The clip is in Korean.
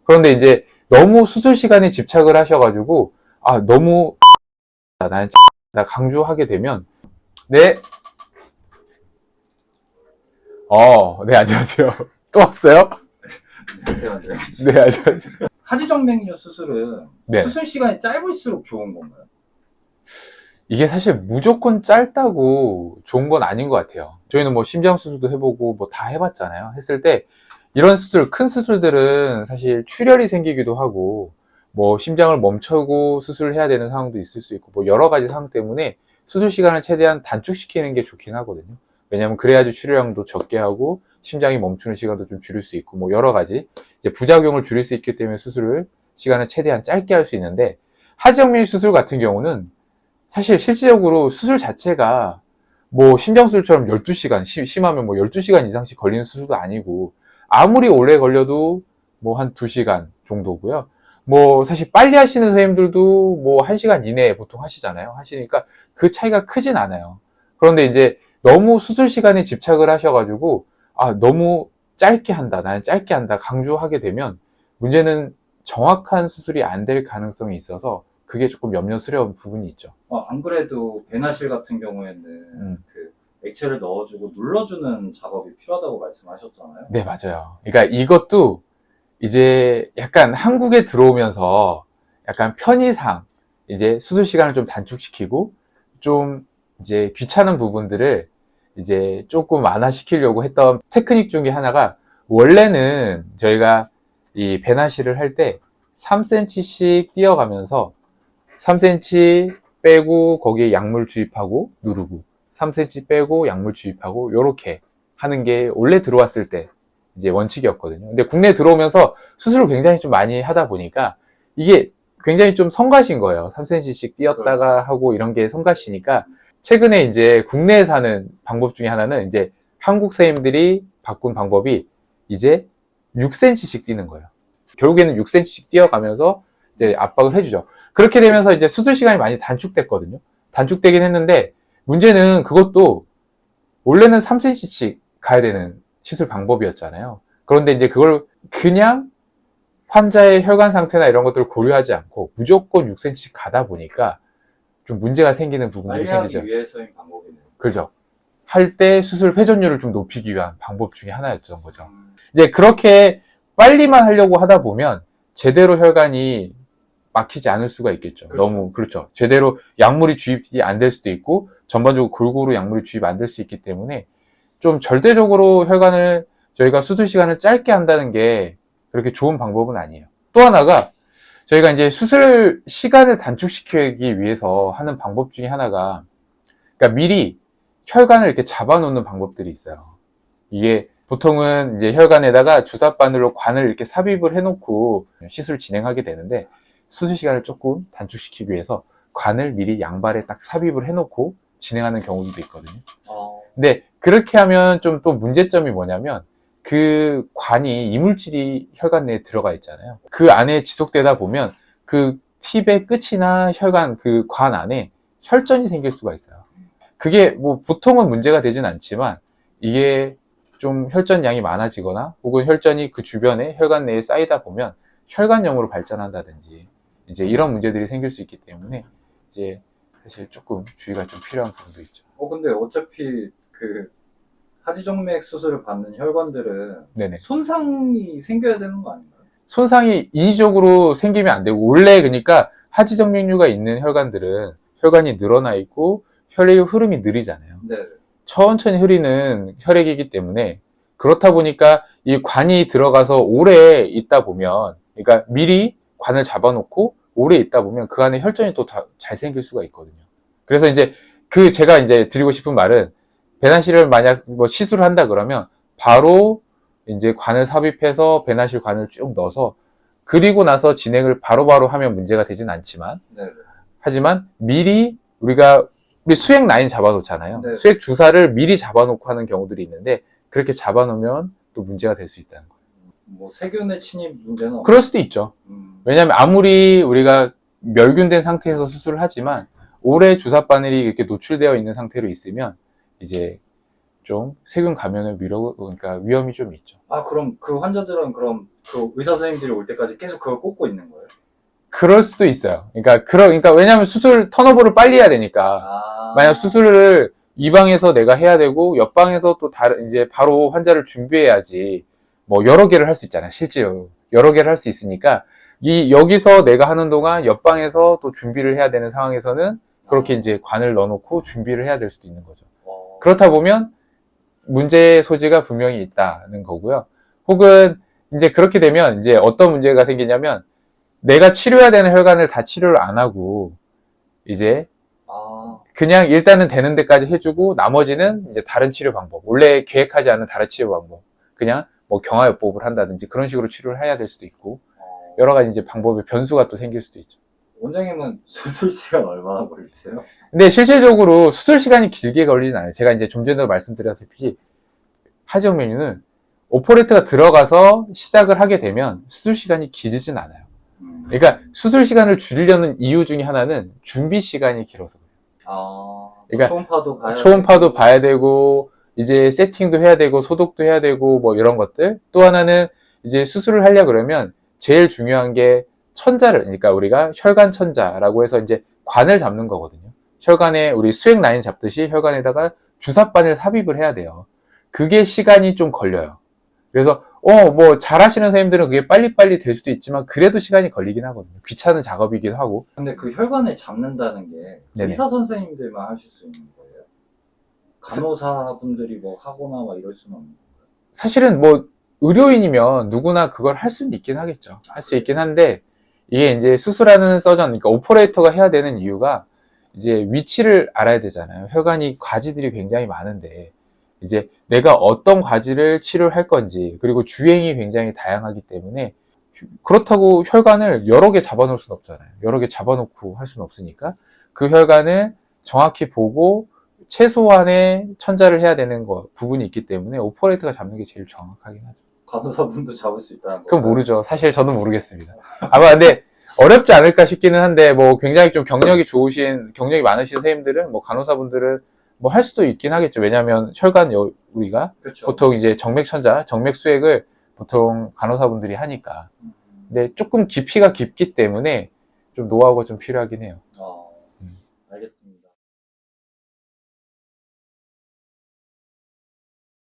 그런데 이제 너무 수술 시간에 집착을 하셔가지고, 아, 너무, 나는 나 강조하게 되면, 네, 네, 안녕하세요. 또 왔어요? 안녕하세요. 네, 안녕하세요. 하지정맥류 수술은 네. 수술 시간이 짧을수록 좋은 건가요? 이게 사실 무조건 짧다고 좋은 건 아닌 것 같아요. 저희는 뭐 심장 수술도 해보고 뭐 다 해봤잖아요. 했을 때 이런 수술, 큰 수술들은 사실 출혈이 생기기도 하고 뭐 심장을 멈추고 수술을 해야 되는 상황도 있을 수 있고 뭐 여러 가지 상황 때문에 수술 시간을 최대한 단축시키는 게 좋긴 하거든요. 왜냐하면 그래야지 출혈량도 적게 하고 심장이 멈추는 시간도 좀 줄일 수 있고 뭐 여러 가지 이제 부작용을 줄일 수 있기 때문에 수술을 시간을 최대한 짧게 할 수 있는데 하지정맥 수술 같은 경우는 사실 실질적으로 수술 자체가 뭐 심장수술처럼 12시간, 심하면 뭐 12시간 이상씩 걸리는 수술도 아니고 아무리 오래 걸려도 뭐 한 2시간 정도고요. 뭐 사실 빨리 하시는 선생님들도 뭐 1시간 이내에 보통 하시잖아요. 하시니까 그 차이가 크진 않아요. 그런데 이제 너무 수술 시간에 집착을 하셔가지고 아, 너무 짧게 한다, 나는 짧게 한다 강조하게 되면 문제는 정확한 수술이 안 될 가능성이 있어서 그게 조금 염려스러운 부분이 있죠. 안 그래도 배나실 같은 경우에는 그 액체를 넣어주고 눌러주는 작업이 필요하다고 말씀하셨잖아요. 네, 맞아요. 그러니까 이것도 이제 약간 한국에 들어오면서 약간 편의상 이제 수술 시간을 좀 단축시키고 좀 이제 귀찮은 부분들을 이제 조금 완화시키려고 했던 테크닉 중에 하나가 원래는 저희가 이 배나시를 할 때 3cm씩 띄어가면서 3cm 빼고 거기에 약물 주입하고 누르고 3cm 빼고 약물 주입하고 요렇게 하는 게 원래 들어왔을 때 이제 원칙이었거든요. 근데 국내에 들어오면서 수술을 굉장히 좀 많이 하다 보니까 이게 굉장히 좀 성가신 거예요. 3cm씩 띄었다가 하고 이런 게 성가시니까 최근에 이제 국내에 사는 방법 중에 하나는 이제 한국 선생님들이 바꾼 방법이 이제 6cm씩 띄는 거예요. 결국에는 6cm씩 띄어가면서 이제 압박을 해주죠. 그렇게 되면서 이제 수술 시간이 많이 단축됐거든요. 단축되긴 했는데 문제는 그것도 원래는 3cm씩 가야 되는 시술 방법이었잖아요. 그런데 이제 그걸 그냥 환자의 혈관 상태나 이런 것들을 고려하지 않고 무조건 6cm씩 가다 보니까 좀 문제가 생기는 부분들이 빨리 생기죠. 하기 위해서인 방법이네요. 그렇죠. 할 때 수술 회전율을 좀 높이기 위한 방법 중에 하나였던 거죠. 이제 그렇게 빨리만 하려고 하다 보면 제대로 혈관이 막히지 않을 수가 있겠죠. 그렇죠. 너무, 그렇죠. 제대로 약물이 주입이 안 될 수도 있고, 전반적으로 골고루 약물이 주입 안 될 수 있기 때문에, 좀 절대적으로 혈관을, 저희가 수술 시간을 짧게 한다는 게 그렇게 좋은 방법은 아니에요. 또 하나가, 저희가 이제 수술 시간을 단축시키기 위해서 하는 방법 중에 하나가, 그러니까 미리 혈관을 이렇게 잡아놓는 방법들이 있어요. 이게 보통은 이제 혈관에다가 주사바늘로 관을 이렇게 삽입을 해놓고 시술을 진행하게 되는데, 수술 시간을 조금 단축시키기 위해서 관을 미리 양발에 딱 삽입을 해놓고 진행하는 경우도 있거든요. 근데 그렇게 하면 좀 또 문제점이 뭐냐면 그 관이 이물질이 혈관 내에 들어가 있잖아요. 그 안에 지속되다 보면 그 팁의 끝이나 혈관 그 관 안에 혈전이 생길 수가 있어요. 그게 뭐 보통은 문제가 되진 않지만 이게 좀 혈전량이 많아지거나 혹은 혈전이 그 주변에 혈관 내에 쌓이다 보면 혈관염으로 발전한다든지 이제 이런 문제들이 생길 수 있기 때문에 이제 사실 조금 주의가 좀 필요한 부분도 있죠. 근데 어차피 그 하지정맥 수술을 받는 혈관들은 네네. 손상이 생겨야 되는 거 아닌가요? 손상이 인위적으로 생기면 안 되고 원래 그러니까 하지정맥류가 있는 혈관들은 혈관이 늘어나 있고 혈액의 흐름이 느리잖아요. 네. 천천히 흐리는 혈액이기 때문에 그렇다 보니까 이 관이 들어가서 오래 있다 보면 그러니까 미리 관을 잡아놓고 오래 있다 보면 그 안에 혈전이 또 잘 생길 수가 있거든요. 그래서 이제 그 제가 이제 드리고 싶은 말은 배나실을 만약 뭐 시술을 한다 그러면 바로 이제 관을 삽입해서 배나실 관을 쭉 넣어서 그리고 나서 진행을 바로바로 하면 문제가 되진 않지만 네. 하지만 미리 우리가 수액 라인 잡아놓잖아요. 네. 수액 주사를 미리 잡아놓고 하는 경우들이 있는데 그렇게 잡아놓으면 또 문제가 될 수 있다는 거예요. 뭐 세균의 침입 문제는 그럴 수도 있죠. 왜냐하면 아무리 우리가 멸균된 상태에서 수술을 하지만 오래 주사 바늘이 이렇게 노출되어 있는 상태로 있으면 이제 좀 세균 감염의 그러니까 위험이 좀 있죠. 아, 그럼 그 환자들은 그럼 그 의사 선생님들이 올 때까지 계속 그걸 꽂고 있는 거예요? 그럴 수도 있어요. 그러니까 왜냐하면 수술 턴오버를 빨리 해야 되니까. 아, 만약 수술을 이 방에서 내가 해야 되고 옆 방에서 또 다른 이제 바로 환자를 준비해야지 뭐 여러 개를 할 수 있잖아요. 실제로 여러 개를 할 수 있으니까 여기서 내가 하는 동안 옆 방에서 또 준비를 해야 되는 상황에서는 그렇게 이제 관을 넣어놓고 준비를 해야 될 수도 있는 거죠. 그렇다 보면 문제 소지가 분명히 있다는 거고요. 혹은 이제 그렇게 되면 이제 어떤 문제가 생기냐면 내가 치료해야 되는 혈관을 다 치료를 안 하고 이제 그냥 일단은 되는 데까지 해주고 나머지는 이제 다른 치료 방법, 원래 계획하지 않은 다른 치료 방법, 그냥 뭐 경화요법을 한다든지 그런 식으로 치료를 해야 될 수도 있고 여러 가지 이제 방법의 변수가 또 생길 수도 있죠. 원장님은 수술 시간 얼마나 걸리세요? 근데 실질적으로 수술 시간이 길게 걸리진 않아요. 제가 이제 좀 전에 말씀드렸다시피 하지영 메뉴는 오퍼레이터가 들어가서 시작을 하게 되면 수술 시간이 길진 않아요. 그러니까 수술 시간을 줄이려는 이유 중에 하나는 준비 시간이 길어서 그래요. 그러니까 초음파도 봐야 되고 이제 세팅도 해야 되고 소독도 해야 되고 뭐 이런 것들. 또 하나는 이제 수술을 하려 그러면 제일 중요한 게 천자를, 그러니까 우리가 혈관 천자라고 해서 이제 관을 잡는 거거든요. 혈관에 우리 수액 라인 잡듯이 혈관에다가 주사바늘 삽입을 해야 돼요. 그게 시간이 좀 걸려요. 그래서 뭐 잘하시는 선생님들은 그게 빨리빨리 될 수도 있지만 그래도 시간이 걸리긴 하거든요. 귀찮은 작업이기도 하고. 근데 그 혈관을 잡는다는 게 네네. 의사 선생님들만 하실 수 있는 거예요? 간호사분들이 뭐 하거나 막 이럴 수는 없는 거예요? 사실은 뭐 의료인이면 누구나 그걸 할 수는 있긴 하겠죠. 할 수 있긴 한데 이게 이제 수술하는 서전, 그러니까 오퍼레이터가 해야 되는 이유가 이제 위치를 알아야 되잖아요. 혈관이 과지들이 굉장히 많은데 이제 내가 어떤 과지를 치료를 할 건지, 그리고 주행이 굉장히 다양하기 때문에 그렇다고 혈관을 여러 개 잡아놓을 수는 없잖아요. 여러 개 잡아놓고 할 수는 없으니까 그 혈관을 정확히 보고 최소한의 천자를 해야 되는 부분이 있기 때문에 오퍼레이터가 잡는 게 제일 정확하긴 하죠. 간호사분도 잡을 수 있다는 거. 그건 모르죠. 사실 저는 모르겠습니다. 아마 근데 어렵지 않을까 싶기는 한데 뭐 굉장히 좀 경력이 많으신 선생님들은 뭐 간호사분들은 뭐 할 수도 있긴 하겠죠. 왜냐하면 혈관 우리가 그렇죠. 보통 이제 정맥천자, 정맥수액을 보통 간호사분들이 하니까. 근데 조금 깊이가 깊기 때문에 좀 노하우가 좀 필요하긴 해요.